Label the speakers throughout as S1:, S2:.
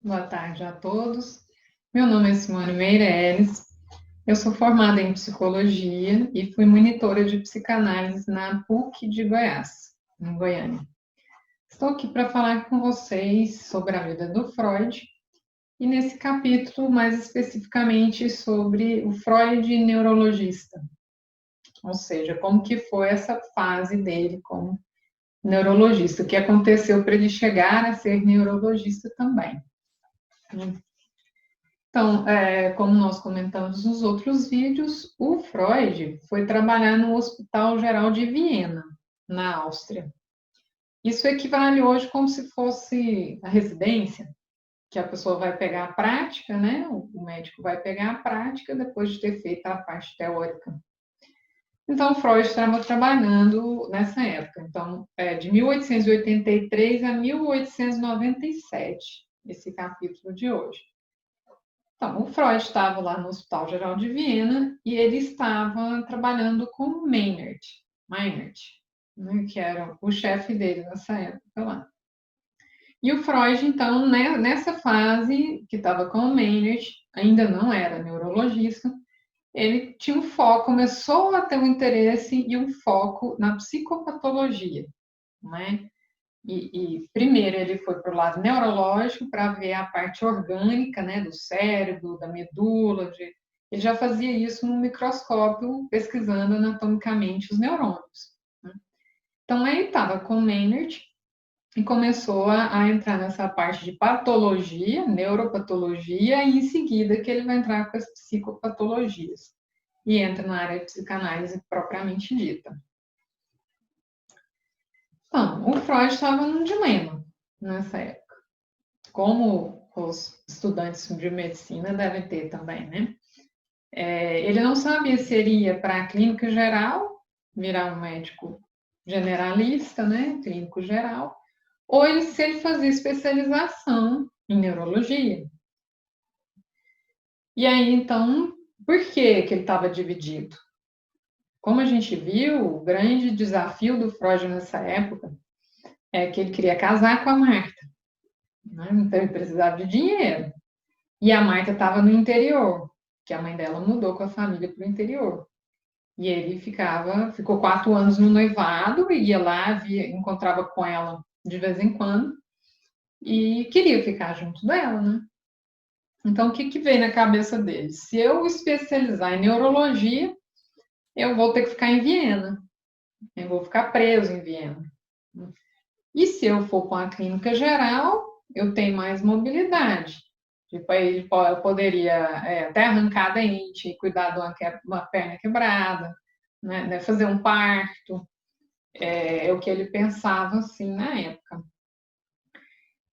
S1: Boa tarde a todos. Meu nome é Simone Meireles. Eu sou formada em psicologia e fui monitora de psicanálise na PUC de Goiás, em Goiânia. Estou aqui para falar com vocês sobre a vida do Freud e nesse capítulo mais especificamente sobre o Freud neurologista, ou seja, como que foi essa fase dele como neurologista, o que aconteceu para ele chegar a ser neurologista também. Então, como nós comentamos nos outros vídeos, o Freud foi trabalhar no Hospital Geral de Viena, na Áustria. Isso equivale hoje como se fosse a residência, que a pessoa vai pegar a prática, né? O médico vai pegar a prática depois de ter feito a parte teórica. Então, Freud estava trabalhando nessa época, então, de 1883 a 1897, esse capítulo de hoje. Então, o Freud estava lá no Hospital Geral de Viena e ele estava trabalhando com Meinert, né, que era o chefe dele nessa época lá. E o Freud, então, né, nessa fase que estava com o Meinert, ainda não era neurologista, ele tinha um foco, começou a ter um interesse e um foco na psicopatologia, né? Primeiro ele foi para o lado neurológico para ver a parte orgânica, né, do cérebro, da medula. Ele já fazia isso no microscópio, pesquisando anatomicamente os neurônios. Né? Então ele estava com Maynard e começou a entrar nessa parte de patologia, neuropatologia, e em seguida que ele vai entrar com as psicopatologias e entra na área de psicanálise propriamente dita. Então, o Freud estava num dilema nessa época, como os estudantes de medicina devem ter também, né? Ele não sabia se iria para a clínica geral, virar um médico generalista, né? Clínico geral, ou se ele fazia especialização em neurologia. E aí, então, por que ele estava dividido? Como a gente viu, o grande desafio do Freud nessa época é que ele queria casar com a Marta, né? Então ele precisava de dinheiro. E a Marta estava no interior, que a mãe dela mudou com a família para o interior. E ele ficou 4 anos no noivado, ia lá, encontrava com ela de vez em quando, e queria ficar junto dela, né? Então, o que veio na cabeça dele? Se eu especializar em neurologia, eu vou ter que ficar em Viena, eu vou ficar preso em Viena. E se eu for para uma clínica geral, eu tenho mais mobilidade. Tipo, aí eu poderia até arrancar dente, cuidar de uma perna quebrada, né, fazer um parto, é o que ele pensava assim na época.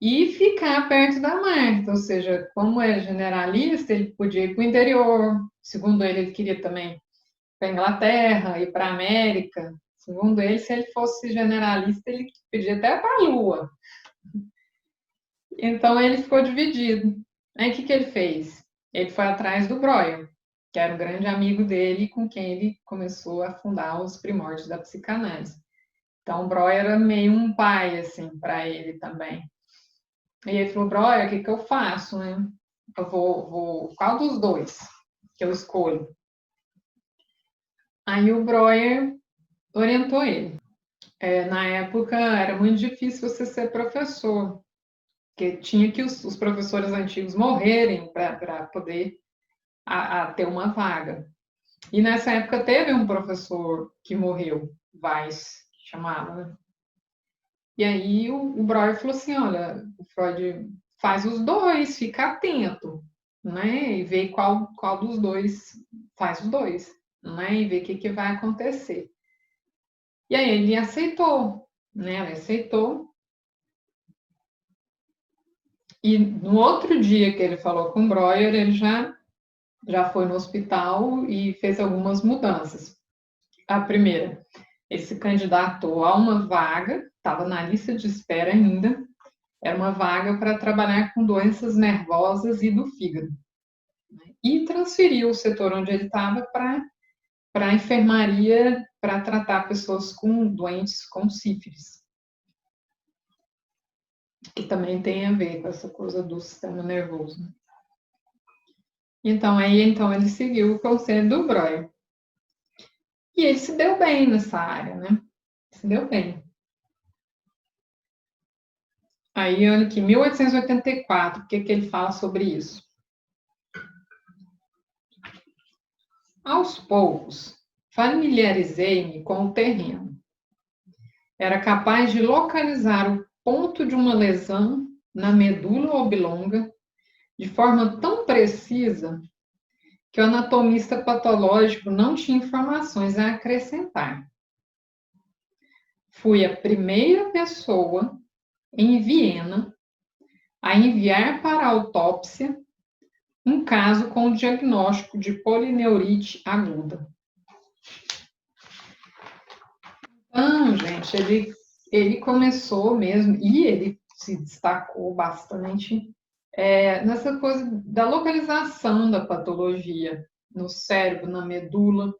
S1: E ficar perto da Marta, ou seja, como é generalista, ele podia ir para o interior. Segundo ele queria também para a Inglaterra, ir para a América. Segundo ele, se ele fosse generalista, ele podia até para a Lua. Então ele ficou dividido. Aí o que ele fez? Ele foi atrás do Breuer, que era um grande amigo dele, com quem ele começou a fundar os primórdios da psicanálise. Então o Breuer era meio um pai assim para ele também. E ele falou: Breuer, o que eu faço, né? Eu vou qual dos dois que eu escolho? Aí o Breuer orientou ele. Na época era muito difícil você ser professor, porque tinha que os professores antigos morrerem para poder ter uma vaga. E nessa época teve um professor que morreu, Weiss, que chamava, né? E aí o Breuer falou assim: olha, o Freud faz os dois, fica atento, né? E vê qual dos dois faz os dois, né? E vê o que vai acontecer. E aí ele aceitou, né? Ele aceitou. E no outro dia que ele falou com o Breuer, ele já foi no hospital e fez algumas mudanças. A primeira, ele se candidatou a uma vaga, estava na lista de espera ainda, era uma vaga para trabalhar com doenças nervosas e do fígado. E transferiu o setor onde ele estava para a enfermaria para tratar pessoas doentes com sífilis. que também tem a ver com essa coisa do sistema nervoso. Então, ele seguiu o conselho do Breuer. E ele se deu bem nessa área, né? Se deu bem. Aí, olha aqui, 1884, o que ele fala sobre isso? Aos poucos, familiarizei-me com o terreno. Era capaz de localizar o ponto de uma lesão na medula oblonga de forma tão precisa que o anatomista patológico não tinha informações a acrescentar. Fui a primeira pessoa em Viena a enviar para a autópsia um caso com diagnóstico de polineurite aguda. Então, gente, ele começou mesmo, e ele se destacou bastante nessa coisa da localização da patologia no cérebro, na medula.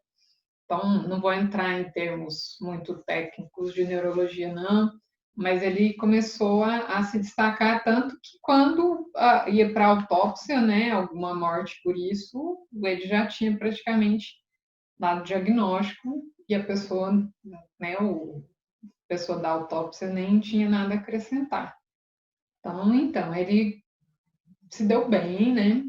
S1: Então, não vou entrar em termos muito técnicos de neurologia, não, mas ele começou a se destacar tanto que quando ia para a autópsia, né, alguma morte por isso, ele já tinha praticamente dado diagnóstico e a pessoa, né, a pessoa da autópsia nem tinha nada a acrescentar. Então ele se deu bem, né?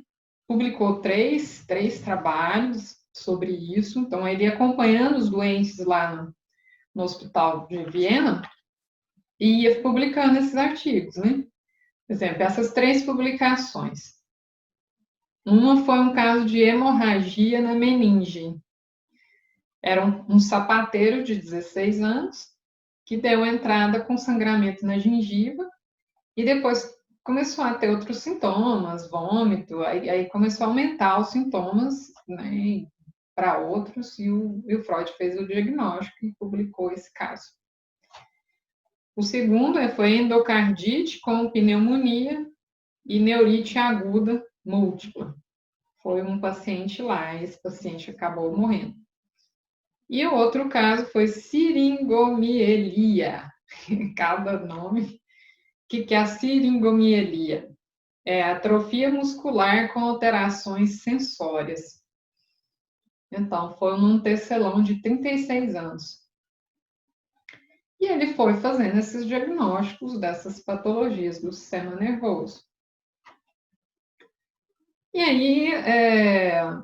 S1: Publicou três trabalhos sobre isso. Então, ele acompanhando os doentes lá no hospital de Viena e ia publicando esses artigos, né? Por exemplo, essas 3 publicações. Uma foi um caso de hemorragia na meninge. Era um sapateiro de 16 anos que deu entrada com sangramento na gengiva e depois começou a ter outros sintomas, vômito, aí começou a aumentar os sintomas, né, para outros, e o Freud fez o diagnóstico e publicou esse caso. O segundo foi endocardite com pneumonia e neurite aguda múltipla. Foi um paciente lá, esse paciente acabou morrendo. E o outro caso foi siringomielia. Cada nome. O que é a siringomielia? É atrofia muscular com alterações sensórias. Então, foi um tecelão de 36 anos. E ele foi fazendo esses diagnósticos dessas patologias do sistema nervoso. E aí,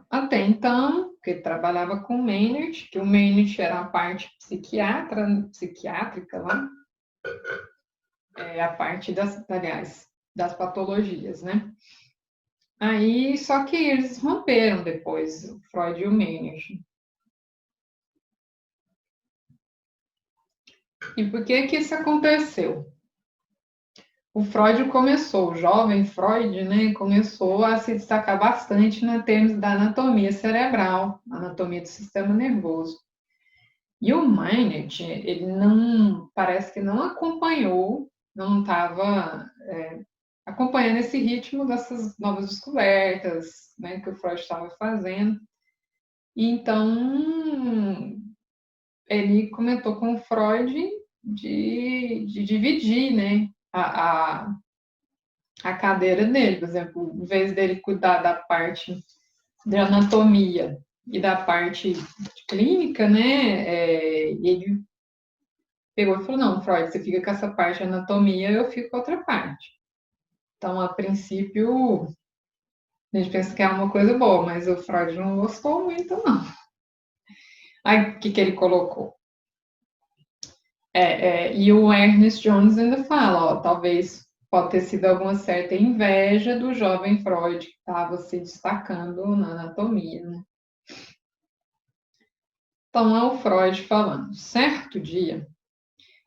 S1: até então, que ele trabalhava com o Maynard, que o Maynard era a parte psiquiátrica lá, a parte das patologias, né? Aí, só que eles romperam depois, o Freud e o Maynard. E por que isso aconteceu? O Freud começou, o jovem Freud, né, começou a se destacar bastante na termos da anatomia cerebral, anatomia do sistema nervoso. E o Maynard, ele parece que não acompanhou, não estava acompanhando esse ritmo dessas novas descobertas, né, que o Freud estava fazendo. E então, ele comentou com o Freud de dividir, né, a cadeira dele, por exemplo, em vez dele cuidar da parte de anatomia e da parte clínica, né, ele pegou e falou, não, Freud, você fica com essa parte de anatomia, eu fico com outra parte. Então, a princípio, a gente pensa que é uma coisa boa, mas o Freud não gostou muito, não. Aí, o que ele colocou? E o Ernest Jones ainda fala, ó, talvez pode ter sido alguma certa inveja do jovem Freud que estava se destacando na anatomia, né? Então, é o Freud falando. Certo dia,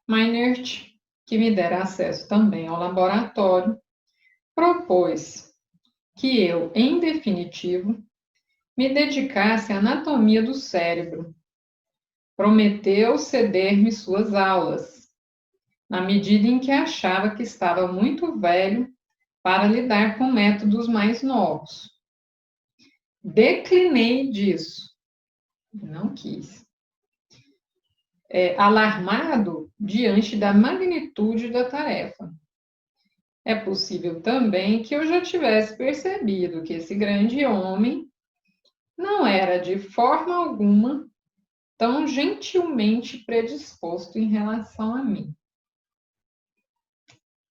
S1: Meinert, que me dera acesso também ao laboratório, propôs que eu, em definitivo, me dedicasse à anatomia do cérebro. Prometeu ceder-me suas aulas, na medida em que achava que estava muito velho para lidar com métodos mais novos. Declinei disso. Não quis. Alarmado diante da magnitude da tarefa. É possível também que eu já tivesse percebido que esse grande homem não era de forma alguma tão gentilmente predisposto em relação a mim.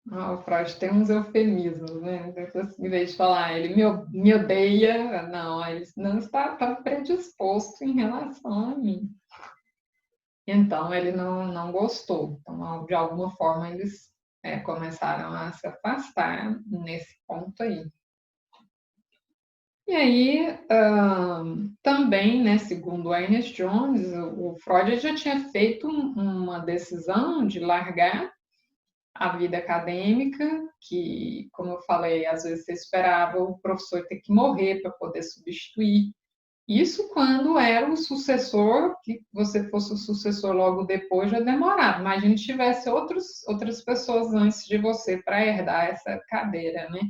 S1: O Freud tem uns eufemismos, né? Em vez de falar, ele me odeia, não, ele não está tão predisposto em relação a mim. Então, ele não gostou. Então, de alguma forma, eles começaram a se afastar nesse ponto aí. E aí, também, né, segundo Ernest Jones, o Freud já tinha feito uma decisão de largar a vida acadêmica, que, como eu falei, às vezes você esperava o professor ter que morrer para poder substituir. Isso quando era o sucessor, que você fosse o sucessor logo depois, já demorava. Imagina se tivesse outras pessoas antes de você para herdar essa cadeira, né?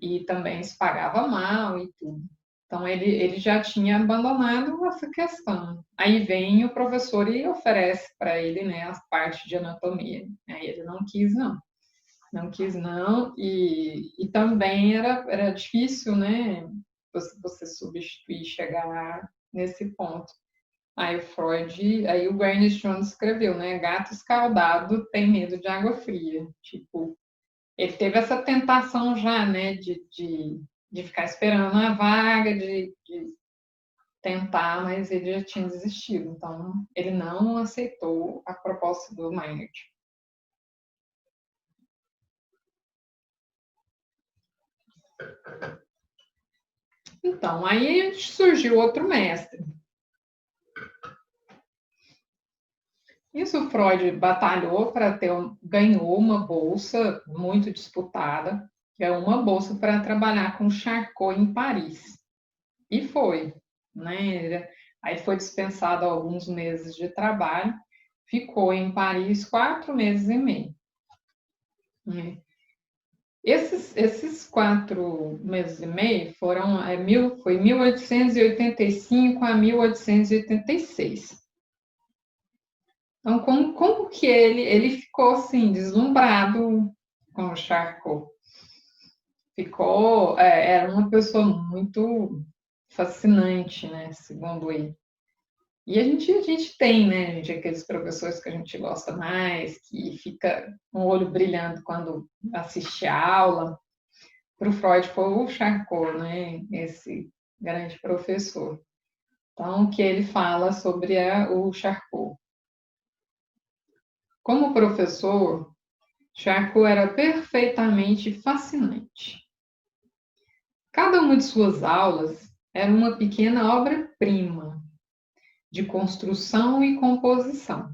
S1: E também se pagava mal e tudo. Então, ele já tinha abandonado essa questão. Aí vem o professor e oferece para ele, né, as partes de anatomia. Aí ele não quis, não. Não quis, não. E também era difícil, né, você substituir, chegar nesse ponto. Aí o Freud, aí o Ernest Jones escreveu, né, gato escaldado tem medo de água fria. Tipo, ele teve essa tentação já, né, de ficar esperando a vaga, de tentar, mas ele já tinha desistido. Então, ele não aceitou a proposta do Maynard. Então, aí surgiu outro mestre. Isso Freud batalhou para ter, ganhou uma bolsa muito disputada, que é uma bolsa para trabalhar com Charcot em Paris. E foi, né? Aí foi dispensado alguns meses de trabalho, ficou em Paris 4 meses e meio. Né? Esses 4 meses e meio foi 1885 a 1886. Então, como que ele ficou assim, deslumbrado com o Charcot? Era uma pessoa muito fascinante, né, segundo ele. E a gente tem, né, gente, aqueles professores que a gente gosta mais, que fica com o olho brilhando quando assiste a aula. Para o Freud foi o Charcot, né, esse grande professor. Então, o que ele fala sobre o Charcot? Como professor, Charcot era perfeitamente fascinante. Cada uma de suas aulas era uma pequena obra-prima de construção e composição,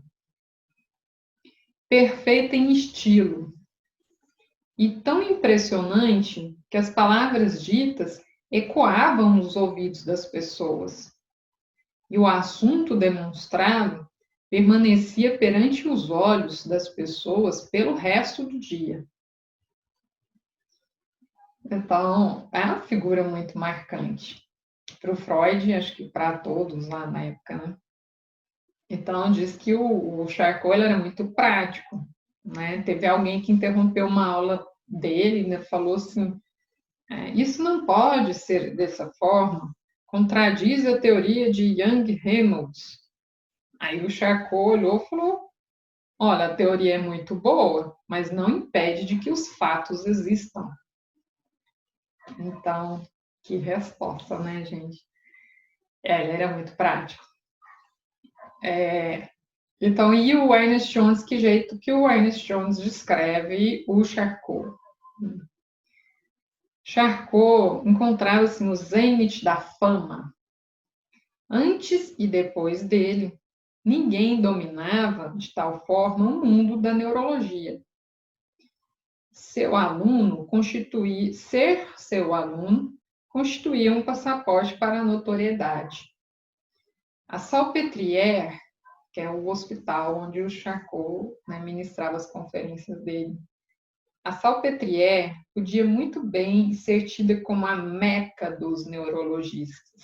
S1: perfeita em estilo, e tão impressionante que as palavras ditas ecoavam nos ouvidos das pessoas, e o assunto demonstrado permanecia perante os olhos das pessoas pelo resto do dia. Então, é uma figura muito marcante. Para o Freud, acho que para todos lá na época, né? Então, diz que o Charcot era muito prático, né? Teve alguém que interrompeu uma aula dele, né? Falou assim, isso não pode ser dessa forma, contradiz a teoria de Young-Reynolds. Aí o Charcot olhou e falou, olha, a teoria é muito boa, mas não impede de que os fatos existam. Então, que resposta, né, gente? Ele era muito prático. Então, e o Ernest Jones, que jeito que o Ernest Jones descreve o Charcot? Charcot encontrava-se no zênite da fama. Antes e depois dele, ninguém dominava de tal forma o mundo da neurologia. Ser seu aluno constituía um passaporte para a notoriedade. A Salpêtrière, que é o hospital onde o Charcot, né, ministrava as conferências dele, a Salpêtrière podia muito bem ser tida como a meca dos neurologistas.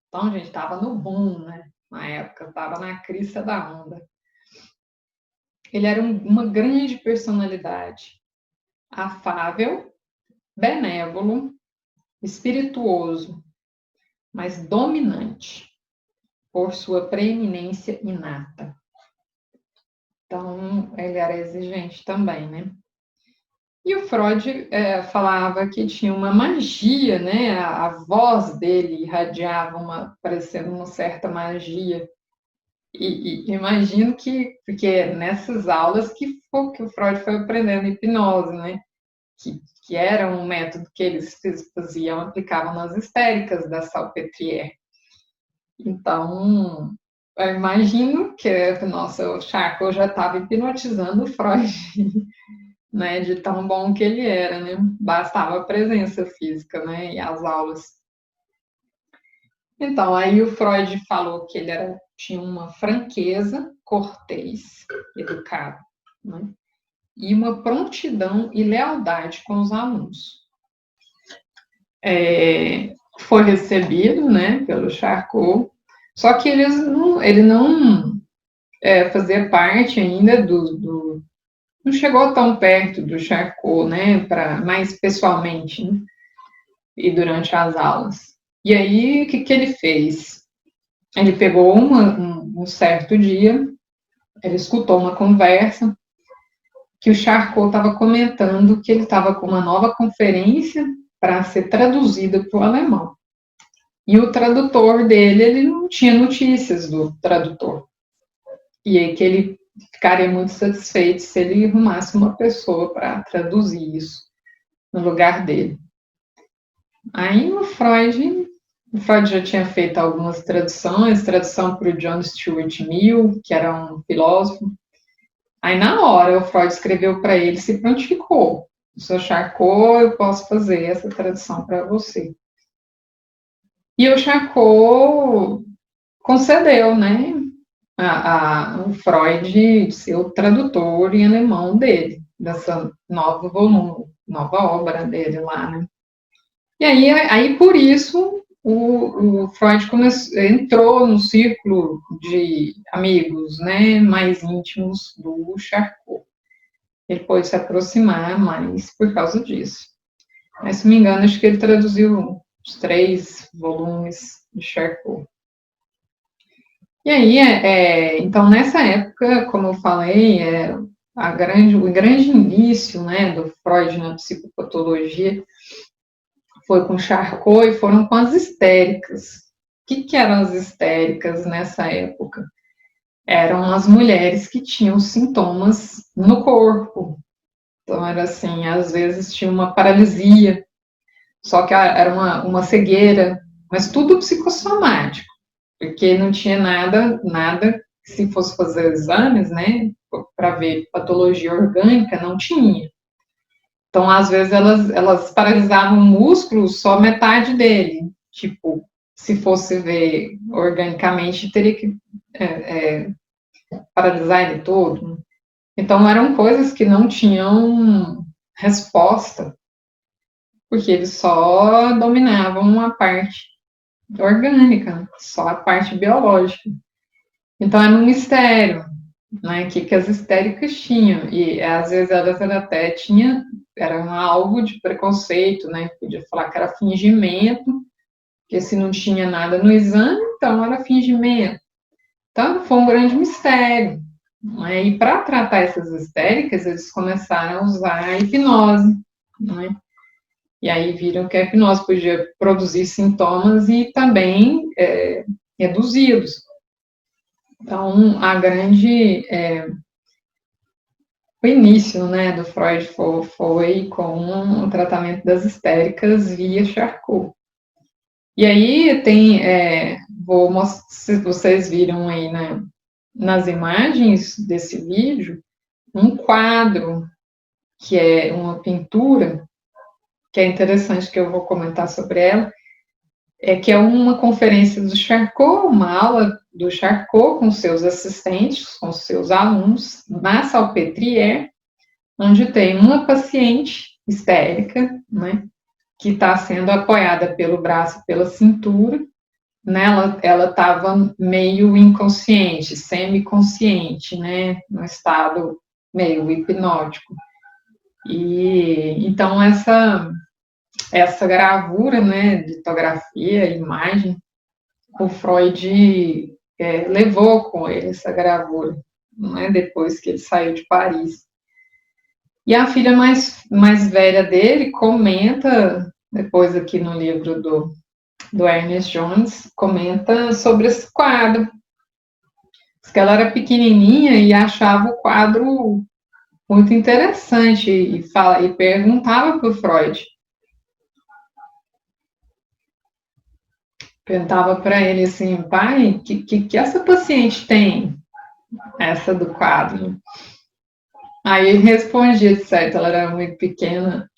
S1: Então, a gente estava no boom, né? Na época, estava na crista da onda. Ele era uma grande personalidade. afável, benévolo, espirituoso, mas dominante, por sua preeminência inata. Então, ele era exigente também, né? E o Freud falava que tinha uma magia, né? A voz dele irradiava parecendo uma certa magia. E imagino que, porque nessas aulas que o Freud foi aprendendo hipnose, né? Que era um método que eles faziam, aplicavam nas histéricas da Salpêtrière. Então, eu imagino que, nossa, o Charcot já estava hipnotizando o Freud, né, de tão bom que ele era, né? Bastava a presença física, né, e as aulas. Então, aí o Freud falou que ele tinha uma franqueza, cortês, educado, né? E uma prontidão e lealdade com os alunos. Foi recebido, né, pelo Charcot, só que ele não fazia parte ainda não chegou tão perto do Charcot, né, mais pessoalmente, né, e durante as aulas. E aí, o que ele fez? Ele pegou um certo dia, ele escutou uma conversa que o Charcot estava comentando que ele estava com uma nova conferência para ser traduzida para o alemão. E o tradutor dele, ele não tinha notícias do tradutor. E aí que ele ficaria muito satisfeito se ele arrumasse uma pessoa para traduzir isso no lugar dele. Aí o Freud já tinha feito algumas traduções, tradução para o John Stuart Mill, que era um filósofo. Aí na hora o Freud escreveu para ele, se prontificou. O Sr. Charcot, eu posso fazer essa tradução para você. E o Charcot concedeu, né, o Freud ser o tradutor em alemão dele, dessa nova volume, nova obra dele lá, né. E aí por isso, o Freud entrou no círculo de amigos, né, mais íntimos do Charcot. Ele pôde se aproximar mais por causa disso. Mas, se não me engano, acho que ele traduziu os 3 volumes de Charcot. E aí, então, nessa época, como eu falei, o grande início, né, do Freud na psicopatologia foi com Charcot e foram com as histéricas. O que eram as histéricas nessa época? Eram as mulheres que tinham sintomas no corpo. Então, era assim, às vezes tinha uma paralisia, só que era uma cegueira, mas tudo psicossomático, porque não tinha nada, se fosse fazer exames, né, para ver patologia orgânica, não tinha. Então, às vezes, elas paralisavam o músculo só metade dele. Tipo, se fosse ver organicamente, teria que paralisar ele todo. Então, eram coisas que não tinham resposta, porque eles só dominavam a parte orgânica, só a parte biológica. Então, era um mistério, né, que as histéricas tinham, e às vezes elas até era algo de preconceito, né, podia falar que era fingimento, porque se não tinha nada no exame, então era fingimento. Então, foi um grande mistério. Né, e para tratar essas histéricas, eles começaram a usar a hipnose, né, e aí viram que a hipnose podia produzir sintomas e também reduzi-los. Então, o início, né, do Freud foi com o tratamento das histéricas via Charcot. E aí vou mostrar, se vocês viram aí, né, nas imagens desse vídeo, um quadro que é uma pintura, que é interessante, que eu vou comentar sobre ela, que é uma conferência do Charcot, uma aula do Charcot com seus assistentes, com seus alunos, na Salpêtrière, onde tem uma paciente histérica, né, que está sendo apoiada pelo braço, pela cintura, né, ela estava meio inconsciente, semiconsciente, né, no estado meio hipnótico. E então essa gravura, né, litografia, imagem, o Freud levou com ele essa gravura, né, depois que ele saiu de Paris. E a filha mais velha dele comenta, depois aqui no livro do Ernest Jones, comenta sobre esse quadro. Diz que ela era pequenininha e achava o quadro muito interessante e perguntava para o Freud. Perguntava para ele assim, pai, que essa paciente tem, essa do quadro? Aí ele respondia, certo, ela era muito pequena,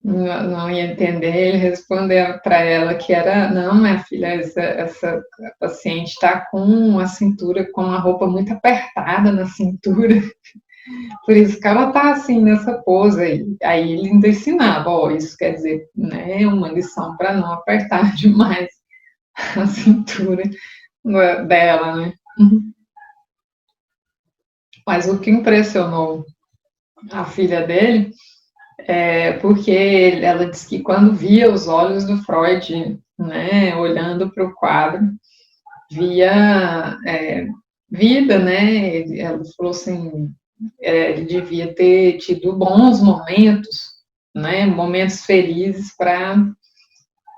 S1: não ia entender, ele respondeu para ela que era, não, minha filha, essa paciente está com a cintura, com a roupa muito apertada na cintura, por isso que ela está assim, nessa pose aí. Aí ele ainda ensinava, ó, isso quer dizer, né, uma lição para não apertar demais a cintura dela, né? Mas o que impressionou a filha dele porque ela disse que quando via os olhos do Freud, né, olhando para o quadro, via vida, né? Ela falou assim, ele devia ter tido bons momentos, né? Momentos felizes para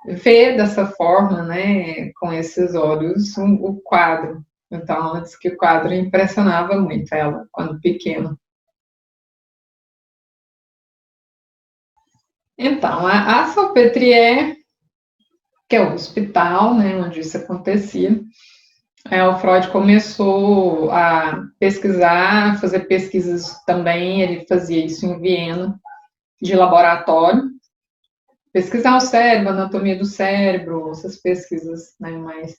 S1: ver dessa forma, né? Com esses olhos, o quadro. Então, ela disse que o quadro impressionava muito ela quando pequena. Então, a Salpêtrière, que é o hospital, né, onde isso acontecia, o Freud começou a pesquisar, fazer pesquisas também, ele fazia isso em Viena, de laboratório, pesquisar o cérebro, a anatomia do cérebro, essas pesquisas, né, mais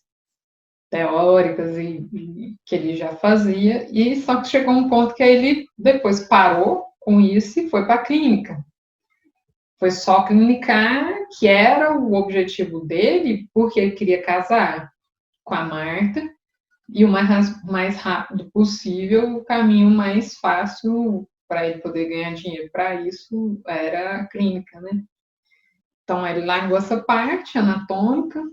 S1: teóricas e que ele já fazia, e só que chegou um ponto que ele depois parou com isso e foi para a clínica. Foi só clinicar, que era o objetivo dele, porque ele queria casar com a Marta, e o mais rápido possível, o caminho mais fácil para ele poder ganhar dinheiro para isso era a clínica, né? Então, ele largou essa parte anatômica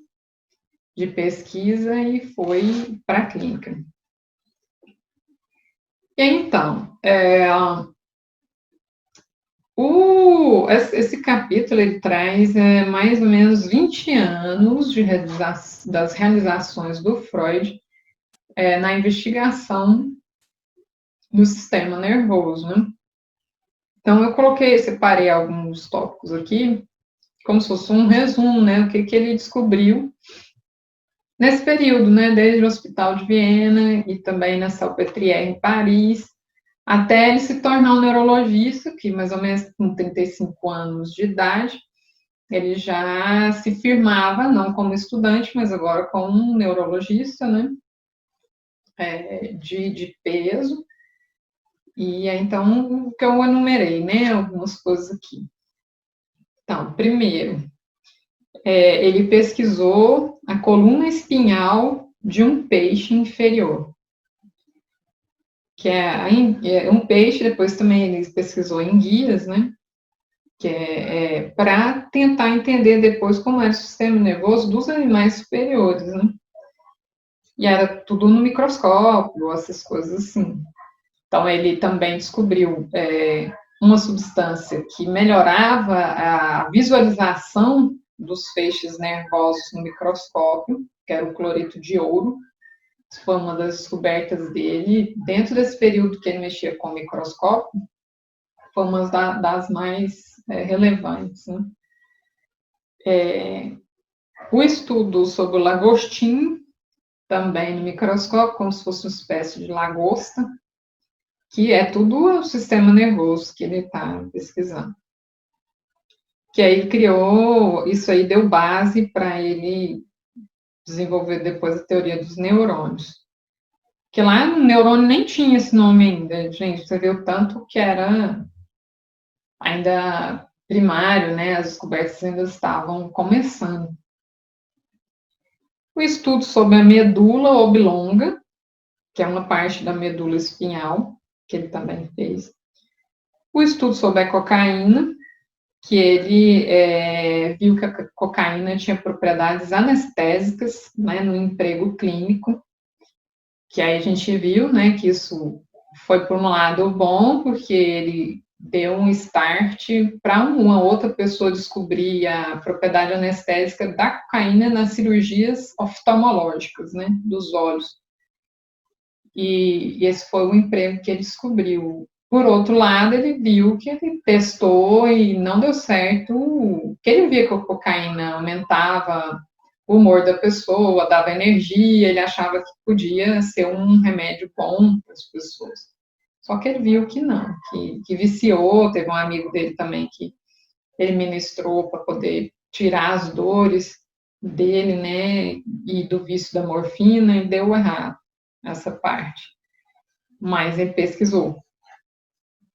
S1: de pesquisa e foi para a clínica. Então, esse capítulo ele traz mais ou menos 20 anos das realizações do Freud na investigação do sistema nervoso, né? Então, separei alguns tópicos aqui, como se fosse um resumo, né? O que ele descobriu nesse período, né? Desde o Hospital de Viena e também na Salpêtrière, em Paris, até ele se tornar um neurologista, que mais ou menos com 35 anos de idade, ele já se firmava, não como estudante, mas agora como um neurologista, né? De peso. E então, o que eu enumerei, né? Algumas coisas aqui. Então, primeiro, ele pesquisou a coluna espinhal de um peixe inferior, que é um peixe, depois também ele pesquisou enguias, né? Que para tentar entender depois como era o sistema nervoso dos animais superiores, né? E era tudo no microscópio, essas coisas assim. Então, ele também descobriu uma substância que melhorava a visualização dos feixes nervosos no microscópio, que era o cloreto de ouro. Isso foi uma das descobertas dele. Dentro desse período que ele mexia com o microscópio, foi uma das mais relevantes. Né? O estudo sobre o lagostim, também no microscópio, como se fosse uma espécie de lagosta, que é tudo o sistema nervoso que ele está pesquisando. Que aí criou, isso aí deu base para ele desenvolver depois a teoria dos neurônios. Que lá no neurônio nem tinha esse nome ainda, gente, você viu tanto que era ainda primário, né? As descobertas ainda estavam começando. O estudo sobre a medula oblonga, que é uma parte da medula espinhal, que ele também fez. o estudo sobre a cocaína, que ele viu que a cocaína tinha propriedades anestésicas, né, no emprego clínico, que aí a gente viu, né, que isso foi por um lado bom, porque ele deu um start para uma outra pessoa descobrir a propriedade anestésica da cocaína nas cirurgias oftalmológicas, né, dos olhos. E esse foi o emprego que ele descobriu. Por outro lado, ele viu que ele testou e não deu certo, que ele via que a cocaína aumentava o humor da pessoa, dava energia, ele achava que podia ser um remédio bom para as pessoas. Só que ele viu que não, que viciou, teve um amigo dele também que ele ministrou para poder tirar as dores dele, né, e do vício da morfina, e deu errado essa parte. Mas ele pesquisou.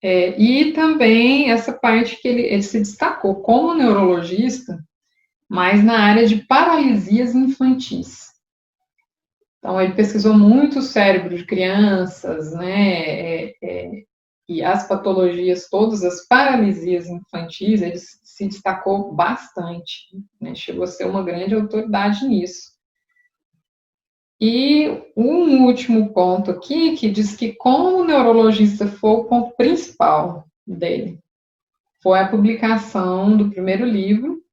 S1: E também essa parte que ele se destacou como neurologista, mas na área de paralisias infantis. Então, ele pesquisou muito o cérebro de crianças, né, e as patologias, todas as paralisias infantis, ele se destacou bastante, né, chegou a ser uma grande autoridade nisso. E um último ponto aqui, que diz que como neurologista foi o ponto principal dele, foi a publicação do primeiro livro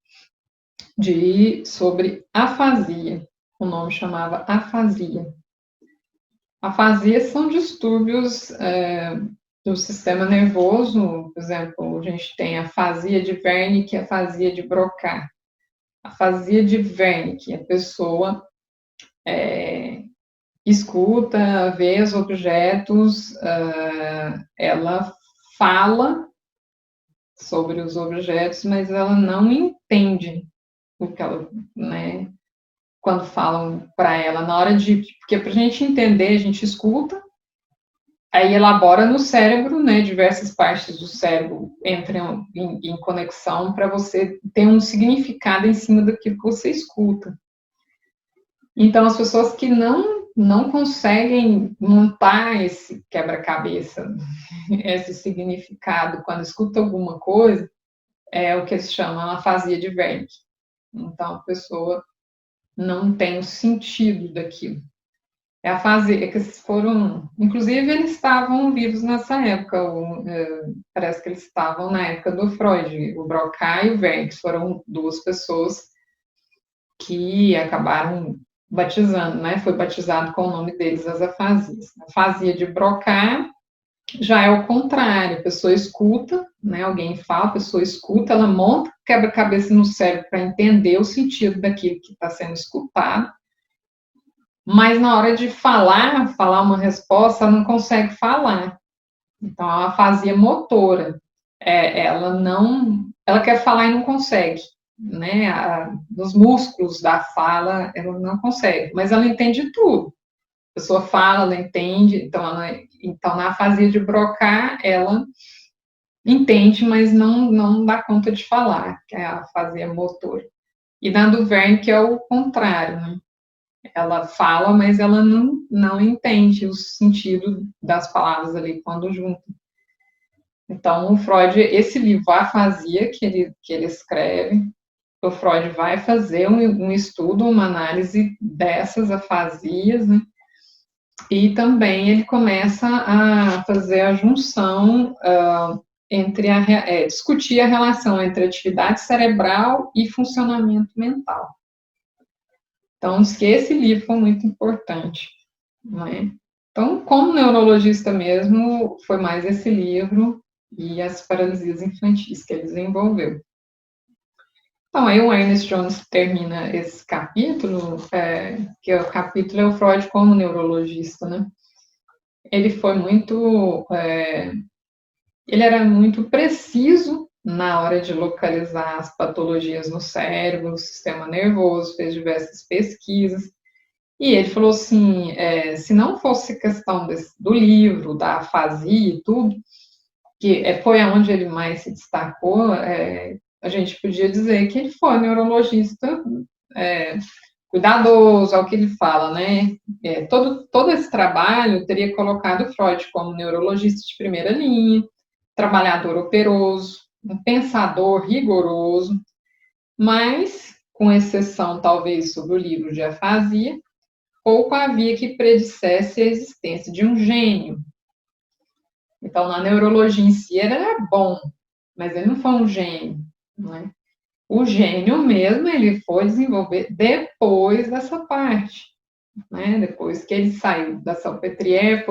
S1: sobre afasia. O nome chamava Afasia. Afasia são distúrbios do sistema nervoso, por exemplo, a gente tem a afasia de Wernicke e a afasia de Broca. A afasia de Wernicke, a pessoa escuta, vê os objetos, ela fala sobre os objetos, mas ela não entende o que ela, né, quando falam para ela, na hora de, porque para a gente entender, a gente escuta, aí elabora no cérebro, né, diversas partes do cérebro entram em conexão para você ter um significado em cima daquilo que você escuta. Então, as pessoas que não conseguem montar esse quebra-cabeça, esse significado, quando escuta alguma coisa, é o que eles chamam a afasia de Wernicke. Então, a pessoa não tem o sentido daquilo. É a fase que eles foram, inclusive eles estavam vivos nessa época, parece que eles estavam na época do Freud, o Broca e o Wernicke foram duas pessoas que acabaram batizando, né? Foi batizado com o nome deles as afasias. A afasia de Broca já é o contrário, a pessoa escuta, né? Alguém fala, a pessoa escuta, ela monta quebra-cabeça no cérebro para entender o sentido daquilo que está sendo escutado, mas na hora de falar uma resposta, ela não consegue falar. Então, é uma afasia motora. Ela quer falar e não consegue, né? Nos músculos da fala, ela não consegue, mas ela entende tudo. A pessoa fala, ela entende, então na afasia de Broca, ela entende, mas não dá conta de falar, que é a afasia motora. E na do Wernicke é o contrário, né? Ela fala, mas ela não entende o sentido das palavras ali quando junta. Então, o Freud, esse livro, A Afasia, que ele escreve, o Freud vai fazer um estudo, uma análise dessas afasias, né? E também ele começa a fazer a junção entre discutir a relação entre atividade cerebral e funcionamento mental. Então, diz que esse livro foi muito importante, né? Então, como neurologista mesmo, foi mais esse livro e as paralisias infantis que ele desenvolveu. Então, aí o Ernest Jones termina esse capítulo, que o capítulo é o Freud como neurologista, né? Ele foi ele era muito preciso na hora de localizar as patologias no cérebro, no sistema nervoso, fez diversas pesquisas, e ele falou assim, se não fosse questão do livro, da afasia e tudo, que foi onde ele mais se destacou, a gente podia dizer que ele foi neurologista cuidadoso, ao que ele fala, né? Todo esse trabalho teria colocado Freud como neurologista de primeira linha, trabalhador operoso, um pensador rigoroso, mas, com exceção talvez sobre o livro de afasia, pouco havia que predissesse a existência de um gênio. Então, na neurologia em si, ele era bom, mas ele não foi um gênio, não é? O gênio mesmo, ele foi desenvolver depois dessa parte, né? Depois que ele saiu da Salpêtrière,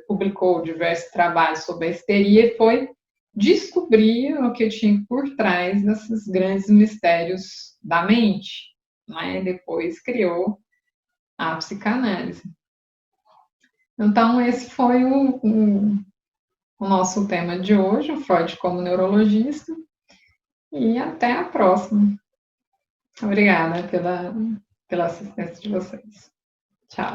S1: publicou diversos trabalhos sobre a histeria e foi descobrir o que tinha por trás desses grandes mistérios da mente, né? Depois criou a psicanálise. Então, esse foi o nosso tema de hoje, o Freud como neurologista, e até a próxima. Obrigada pela assistência de vocês. Tchau.